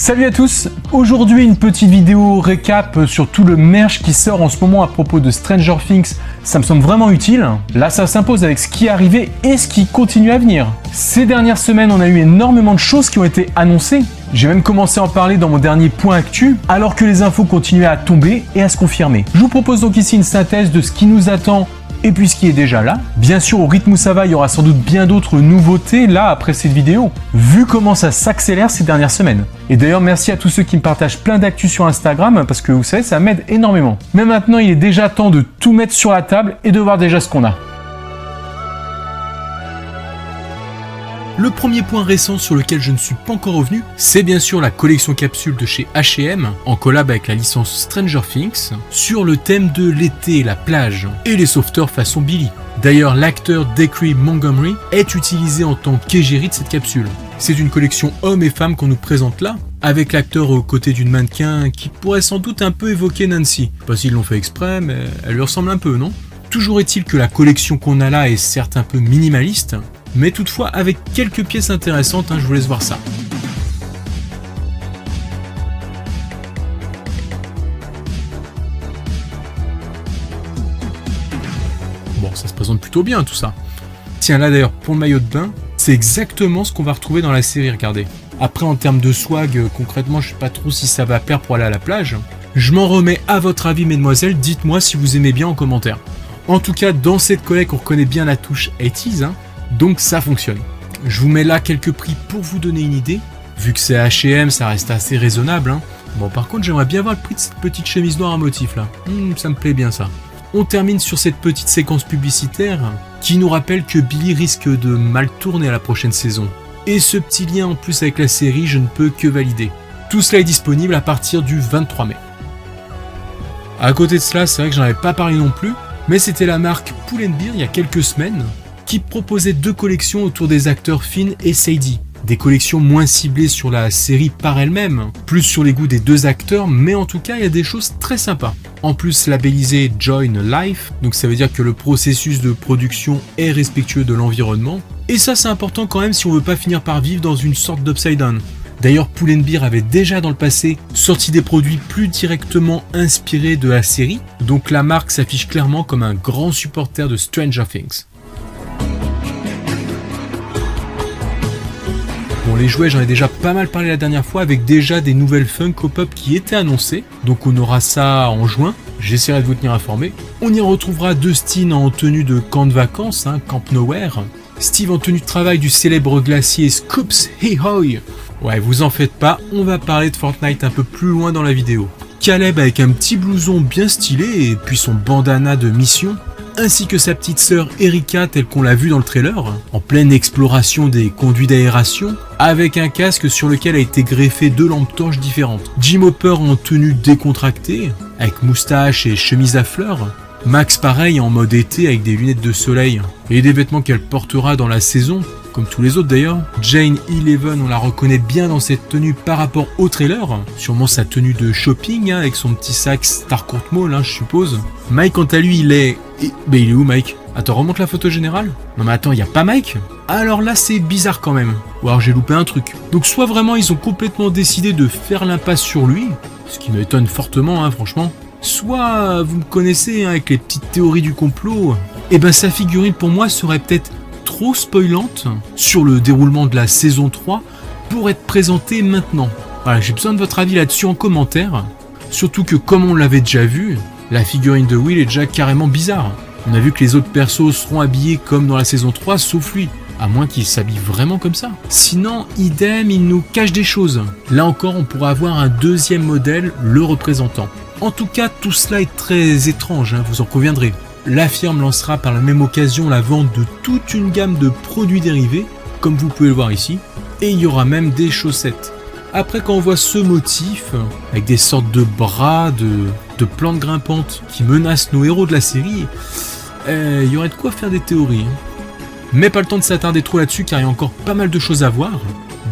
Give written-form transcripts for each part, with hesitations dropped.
Salut à tous, aujourd'hui une petite vidéo récap sur tout le merch qui sort en ce moment à propos de Stranger Things. Ça me semble vraiment utile. Là ça s'impose avec ce qui est arrivé et ce qui continue à venir. Ces dernières semaines on a eu énormément de choses qui ont été annoncées. J'ai même commencé à en parler dans mon dernier point actu, alors que les infos continuaient à tomber et à se confirmer. Je vous propose donc ici une synthèse de ce qui nous attend et puis ce qui est déjà là. Bien sûr, au rythme où ça va, il y aura sans doute bien d'autres nouveautés là après cette vidéo, vu comment ça s'accélère ces dernières semaines. Et d'ailleurs, merci à tous ceux qui me partagent plein d'actu sur Instagram, parce que vous savez, ça m'aide énormément. Mais maintenant, il est déjà temps de tout mettre sur la table et de voir déjà ce qu'on a. Le premier point récent sur lequel je ne suis pas encore revenu, c'est bien sûr la collection capsule de chez H&M, en collab avec la licence Stranger Things, sur le thème de l'été, la plage, et les sauveteurs façon Billy. D'ailleurs, l'acteur Decree Montgomery est utilisé en tant qu'égérie de cette capsule. C'est une collection hommes et femmes qu'on nous présente là, avec l'acteur aux côtés d'une mannequin qui pourrait sans doute un peu évoquer Nancy. Pas s'ils l'ont fait exprès, mais elle lui ressemble un peu, non ? Toujours est-il que la collection qu'on a là est certes un peu minimaliste, mais toutefois avec quelques pièces intéressantes, je vous laisse voir ça. Bon, ça se présente plutôt bien tout ça. Tiens, là d'ailleurs, pour le maillot de bain, c'est exactement ce qu'on va retrouver dans la série, regardez. Après, en termes de swag, concrètement, je sais pas trop si ça va plaire pour aller à la plage. Je m'en remets à votre avis, mesdemoiselles, dites-moi si vous aimez bien en commentaire. En tout cas, dans cette collecte, on reconnaît bien la touche 80s, donc ça fonctionne. Je vous mets là quelques prix pour vous donner une idée. Vu que c'est H&M, ça reste assez raisonnable. Bon, par contre, j'aimerais bien voir le prix de cette petite chemise noire à motif là. Ça me plaît bien ça. On termine sur cette petite séquence publicitaire qui nous rappelle que Billy risque de mal tourner à la prochaine saison. Et ce petit lien en plus avec la série, je ne peux que valider. Tout cela est disponible à partir du 23 mai. À côté de cela, c'est vrai que j'en avais pas parlé non plus, mais c'était la marque Pull&Bear il y a quelques semaines qui proposait deux collections autour des acteurs Finn et Sadie. Des collections moins ciblées sur la série par elle-même, plus sur les goûts des deux acteurs, mais en tout cas il y a des choses très sympas. En plus labellisé Join Life, donc ça veut dire que le processus de production est respectueux de l'environnement. Et ça c'est important quand même si on veut pas finir par vivre dans une sorte d'upside down. D'ailleurs, Pull&Bear avait déjà dans le passé sorti des produits plus directement inspirés de la série, donc la marque s'affiche clairement comme un grand supporter de Stranger Things. Bon, les jouets, j'en ai déjà pas mal parlé la dernière fois, avec déjà des nouvelles Funko Pop qui étaient annoncées, donc on aura ça en juin, j'essaierai de vous tenir informé. On y retrouvera Dustin en tenue de camp de vacances, Camp Nowhere, Steve en tenue de travail du célèbre glacier Scoops Ahoy. Ouais, vous en faites pas, on va parler de Fortnite un peu plus loin dans la vidéo. Caleb avec un petit blouson bien stylé et puis son bandana de mission, ainsi que sa petite sœur Erika telle qu'on l'a vu dans le trailer, en pleine exploration des conduits d'aération, avec un casque sur lequel a été greffé deux lampes torches différentes. Jim Hopper en tenue décontractée, avec moustache et chemise à fleurs. Max pareil en mode été avec des lunettes de soleil et des vêtements qu'elle portera dans la saison, comme tous les autres d'ailleurs. Jane Eleven, on la reconnaît bien dans cette tenue par rapport au trailer, sûrement sa tenue de shopping avec son petit sac Starcourt Mall je suppose. Mike quant à lui il est... Mais il est où Mike? Attends, remonte la photo générale. Non mais attends, il y a pas Mike? Alors là c'est bizarre quand même, ou alors j'ai loupé un truc. Donc soit vraiment ils ont complètement décidé de faire l'impasse sur lui, ce qui m'étonne fortement franchement. Soit vous me connaissez avec les petites théories du complot, et ben sa figurine pour moi serait peut-être trop spoilante sur le déroulement de la saison 3 pour être présentée maintenant. Voilà, j'ai besoin de votre avis là-dessus en commentaire, surtout que comme on l'avait déjà vu, la figurine de Will est déjà carrément bizarre. On a vu que les autres persos seront habillés comme dans la saison 3 sauf lui, à moins qu'il s'habille vraiment comme ça. Sinon, idem, il nous cache des choses. Là encore, on pourra avoir un deuxième modèle le représentant. En tout cas, tout cela est très étrange, vous en conviendrez. La firme lancera par la même occasion la vente de toute une gamme de produits dérivés, comme vous pouvez le voir ici, et il y aura même des chaussettes. Après, quand on voit ce motif, avec des sortes de bras, de plantes grimpantes qui menacent nos héros de la série, il y aurait de quoi faire des théories. Mais pas le temps de s'attarder trop là-dessus car il y a encore pas mal de choses à voir.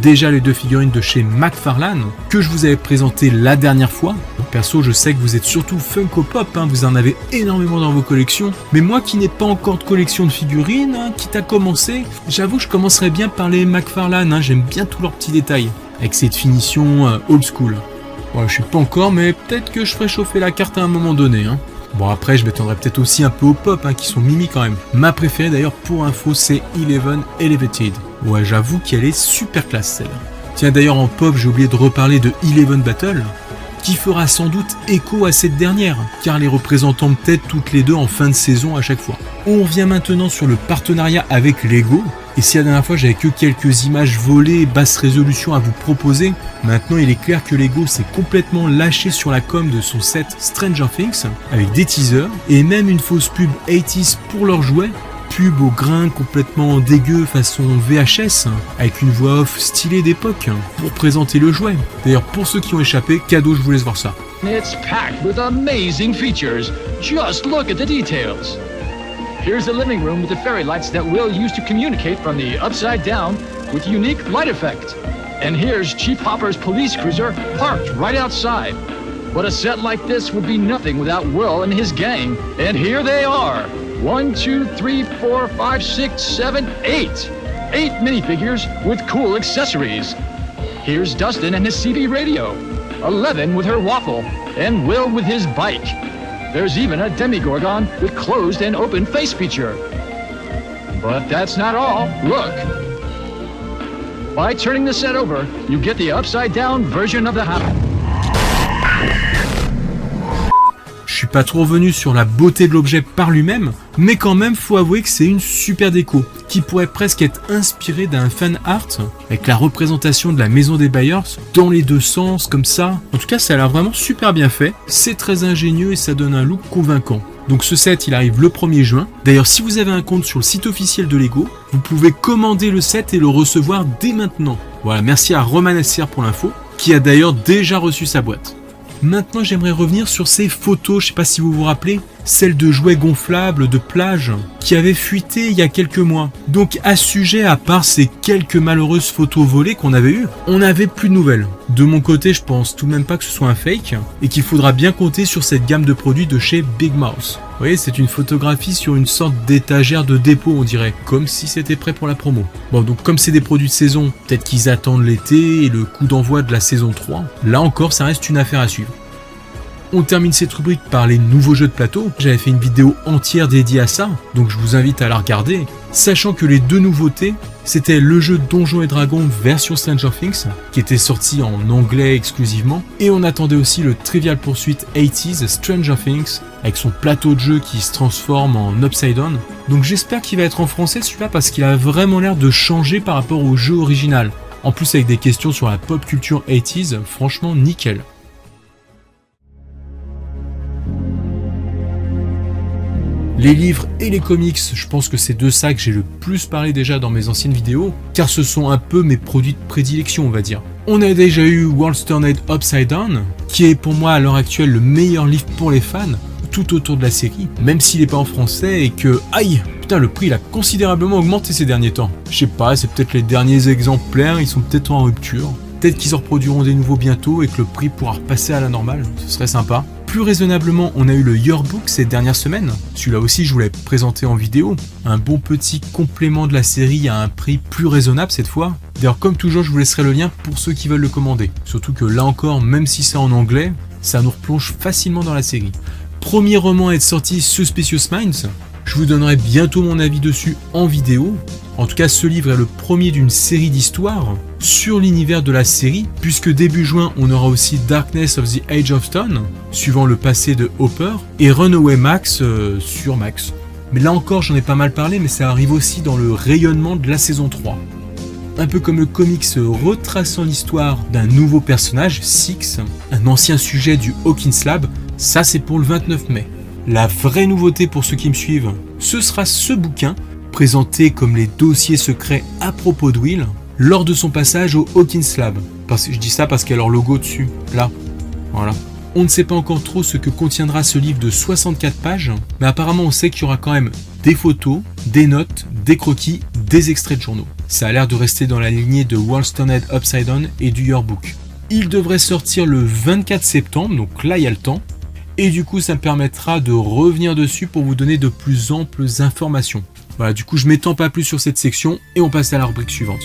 Déjà les deux figurines de chez McFarlane que je vous avais présentées la dernière fois. Perso, je sais que vous êtes surtout Funko Pop, vous en avez énormément dans vos collections. Mais moi qui n'ai pas encore de collection de figurines, quitte à commencer, j'avoue que je commencerai bien par les McFarlane, j'aime bien tous leurs petits détails. avec cette finition old school. Bon, je suis pas encore, mais peut-être que je ferai chauffer la carte à un moment donné. Hein. Bon, après, je m'étendrai peut-être aussi un peu aux pop, qui sont mimi quand même. Ma préférée d'ailleurs, pour info, c'est Eleven Elevated. Ouais, j'avoue qu'elle est super classe celle-là. Tiens, d'ailleurs en pop, j'ai oublié de reparler de Eleven Battle, qui fera sans doute écho à cette dernière, car les représentons peut-être toutes les deux en fin de saison à chaque fois. On revient maintenant sur le partenariat avec Lego, et si la dernière fois j'avais que quelques images volées basse résolution à vous proposer, maintenant il est clair que Lego s'est complètement lâché sur la com de son set Stranger Things, avec des teasers, et même une fausse pub 80s pour leurs jouets, pub au grain complètement dégueu façon VHS, avec une voix off stylée d'époque, pour présenter le jouet. D'ailleurs pour ceux qui ont échappé, cadeau, je vous laisse voir ça. It's packed with amazing features. Just look at the details. Here's the living room with the fairy lights that Will used to communicate from the upside down with unique light effect. And here's Chief Hopper's police cruiser parked right outside. But a set like this would be nothing without Will and his gang. And here they are. 1, 2, 3, 4, 5, 6, 7, 8. 8 minifigures with cool accessories. Here's Dustin and his CB radio. 11 with her waffle. And Will with his bike. There's even a Demigorgon with closed and open face feature. But that's not all. Look. By turning the set over, you get the upside-down version of the house. Je suis pas trop revenu sur la beauté de l'objet par lui-même, mais quand même faut avouer que c'est une super déco, qui pourrait presque être inspirée d'un fan art, avec la représentation de la maison des Byers dans les deux sens, comme ça. En tout cas, ça a l'air vraiment super bien fait, c'est très ingénieux et ça donne un look convaincant. Donc ce set, il arrive le 1er juin. D'ailleurs, si vous avez un compte sur le site officiel de Lego, vous pouvez commander le set et le recevoir dès maintenant. Voilà, merci à Roman SR pour l'info, qui a d'ailleurs déjà reçu sa boîte. Maintenant, j'aimerais revenir sur ces photos, je sais pas si vous vous rappelez, celles de jouets gonflables de plage qui avaient fuité il y a quelques mois. Donc à ce sujet, à part ces quelques malheureuses photos volées qu'on avait eues, on n'avait plus de nouvelles. De mon côté, je pense tout de même pas que ce soit un fake et qu'il faudra bien compter sur cette gamme de produits de chez Big Mouse. Vous voyez, c'est une photographie sur une sorte d'étagère de dépôt, on dirait, comme si c'était prêt pour la promo. Bon, donc comme c'est des produits de saison, peut-être qu'ils attendent l'été et le coup d'envoi de la saison 3. Là encore, ça reste une affaire à suivre. On termine cette rubrique par les nouveaux jeux de plateau. J'avais fait une vidéo entière dédiée à ça, donc je vous invite à la regarder. Sachant que les deux nouveautés, c'était le jeu Donjons et Dragons version Stranger Things, qui était sorti en anglais exclusivement, et on attendait aussi le Trivial Pursuit 80s Stranger Things, avec son plateau de jeu qui se transforme en Upside Down. Donc j'espère qu'il va être en français celui-là, parce qu'il a vraiment l'air de changer par rapport au jeu original. En plus avec des questions sur la pop culture 80s, franchement nickel. Les livres et les comics, je pense que c'est de ça que j'ai le plus parlé déjà dans mes anciennes vidéos, car ce sont un peu mes produits de prédilection, on va dire. On a déjà eu World's Turned Upside Down, qui est pour moi à l'heure actuelle le meilleur livre pour les fans, tout autour de la série, même s'il n'est pas en français et que, aïe, putain, le prix il a considérablement augmenté ces derniers temps. Je sais pas, c'est peut-être les derniers exemplaires, ils sont peut-être en rupture. Peut-être qu'ils en reproduiront des nouveaux bientôt et que le prix pourra repasser à la normale, ce serait sympa. Plus raisonnablement, on a eu le Yearbook ces dernières semaines. Celui-là aussi, je vous l'ai présenté en vidéo. Un bon petit complément de la série à un prix plus raisonnable cette fois. D'ailleurs, comme toujours, je vous laisserai le lien pour ceux qui veulent le commander. Surtout que là encore, même si c'est en anglais, ça nous replonge facilement dans la série. Premier roman à être sorti, Suspicious Minds. Je vous donnerai bientôt mon avis dessus en vidéo. En tout cas, ce livre est le premier d'une série d'histoires sur l'univers de la série, puisque début juin, on aura aussi Darkness of the Age of Stone, suivant le passé de Hopper, et Runaway Max sur Max. Mais là encore, j'en ai pas mal parlé, mais ça arrive aussi dans le rayonnement de la saison 3. Un peu comme le comics retraçant l'histoire d'un nouveau personnage, Six, un ancien sujet du Hawkins Lab, ça c'est pour le 29 mai. La vraie nouveauté pour ceux qui me suivent, ce sera ce bouquin, présenté comme les dossiers secrets à propos de Will, lors de son passage au Hawkins Lab. Je dis ça parce qu'il y a leur logo dessus, là, voilà. On ne sait pas encore trop ce que contiendra ce livre de 64 pages, mais apparemment on sait qu'il y aura quand même des photos, des notes, des croquis, des extraits de journaux. Ça a l'air de rester dans la lignée de World's Turned Upside Down et du Yearbook. Il devrait sortir le 24 septembre, donc là il y a le temps, et du coup ça me permettra de revenir dessus pour vous donner de plus amples informations. Voilà, du coup je m'étends pas plus sur cette section et on passe à la rubrique suivante.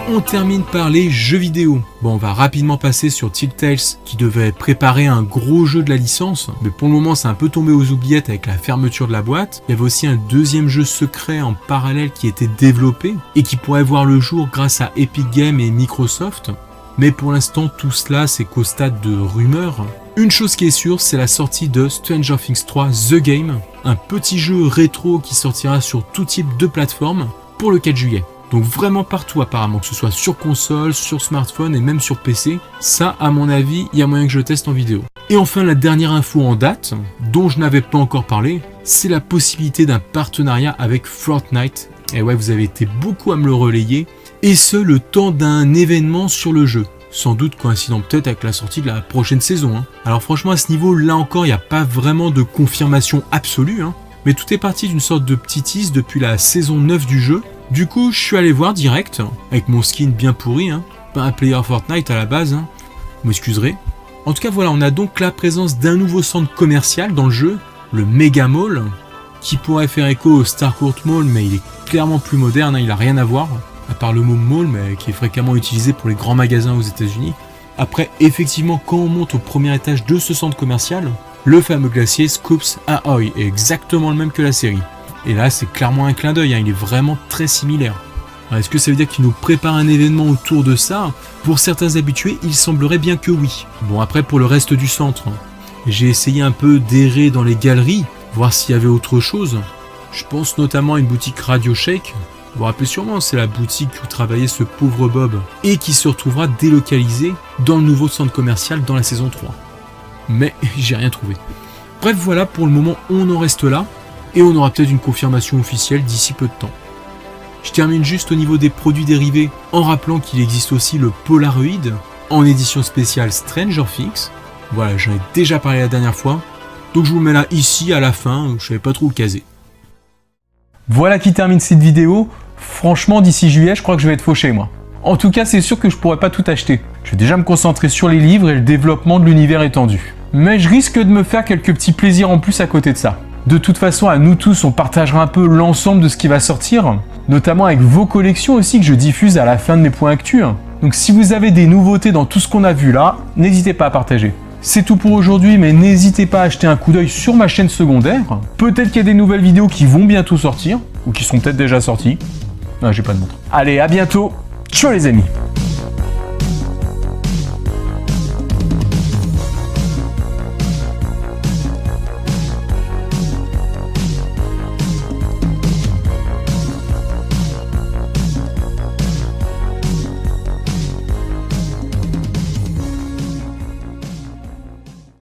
on termine par les jeux vidéo. Bon, on va rapidement passer sur Telltale qui devait préparer un gros jeu de la licence, mais pour le moment c'est un peu tombé aux oubliettes avec la fermeture de la boîte. Il y avait aussi un deuxième jeu secret en parallèle qui était développé et qui pourrait voir le jour grâce à Epic Games et Microsoft. Mais pour l'instant tout cela c'est qu'au stade de rumeurs. Une chose qui est sûre, c'est la sortie de Stranger Things 3 The Game, un petit jeu rétro qui sortira sur tout type de plateforme pour le 4 juillet. Donc vraiment partout apparemment, que ce soit sur console, sur smartphone et même sur PC. Ça, à mon avis, il y a moyen que je teste en vidéo. Et enfin, la dernière info en date, dont je n'avais pas encore parlé, c'est la possibilité d'un partenariat avec Fortnite. Et ouais, vous avez été beaucoup à me le relayer. Et ce, le temps d'un événement sur le jeu. Sans doute coïncidant peut-être avec la sortie de la prochaine saison. Alors franchement, à ce niveau, là encore, il n'y a pas vraiment de confirmation absolue. Mais tout est parti d'une sorte de petit tease depuis la saison 9 du jeu. Du coup, je suis allé voir direct, avec mon skin bien pourri, pas un player Fortnite à la base, vous m'excuserez. En tout cas, voilà, on a donc la présence d'un nouveau centre commercial dans le jeu, le Mega Mall, qui pourrait faire écho au Starcourt Mall, mais il est clairement plus moderne, il n'a rien à voir, à part le mot mall, mais qui est fréquemment utilisé pour les grands magasins aux États-Unis. Après, effectivement, quand on monte au premier étage de ce centre commercial, le fameux glacier Scoops Ahoy est exactement le même que la série. Et là, c'est clairement un clin d'œil, il est vraiment très similaire. Alors, est-ce que ça veut dire qu'il nous prépare un événement autour de ça? Pour certains habitués, il semblerait bien que oui. Bon, après, pour le reste du centre, j'ai essayé un peu d'errer dans les galeries, voir s'il y avait autre chose. Je pense notamment à une boutique Radio Shake. Vous vous rappelez sûrement, c'est la boutique où travaillait ce pauvre Bob, et qui se retrouvera délocalisée dans le nouveau centre commercial dans la saison 3. Mais j'ai rien trouvé. Bref, voilà, pour le moment, on en reste là. Et on aura peut-être une confirmation officielle d'ici peu de temps. Je termine juste au niveau des produits dérivés en rappelant qu'il existe aussi le Polaroid en édition spéciale Stranger Things. Voilà, j'en ai déjà parlé la dernière fois, donc je vous mets là ici à la fin, je savais pas trop le caser. Voilà qui termine cette vidéo. Franchement, d'ici juillet, je crois que je vais être fauché moi. En tout cas, c'est sûr que je pourrais pas tout acheter. Je vais déjà me concentrer sur les livres et le développement de l'univers étendu. Mais je risque de me faire quelques petits plaisirs en plus à côté de ça. De toute façon, à nous tous, on partagera un peu l'ensemble de ce qui va sortir, notamment avec vos collections aussi que je diffuse à la fin de mes points actus. Donc si vous avez des nouveautés dans tout ce qu'on a vu là, n'hésitez pas à partager. C'est tout pour aujourd'hui, mais n'hésitez pas à jeter un coup d'œil sur ma chaîne secondaire. Peut-être qu'il y a des nouvelles vidéos qui vont bientôt sortir, ou qui sont peut-être déjà sorties. Ah, j'ai pas de montre. Allez, à bientôt. Ciao les amis.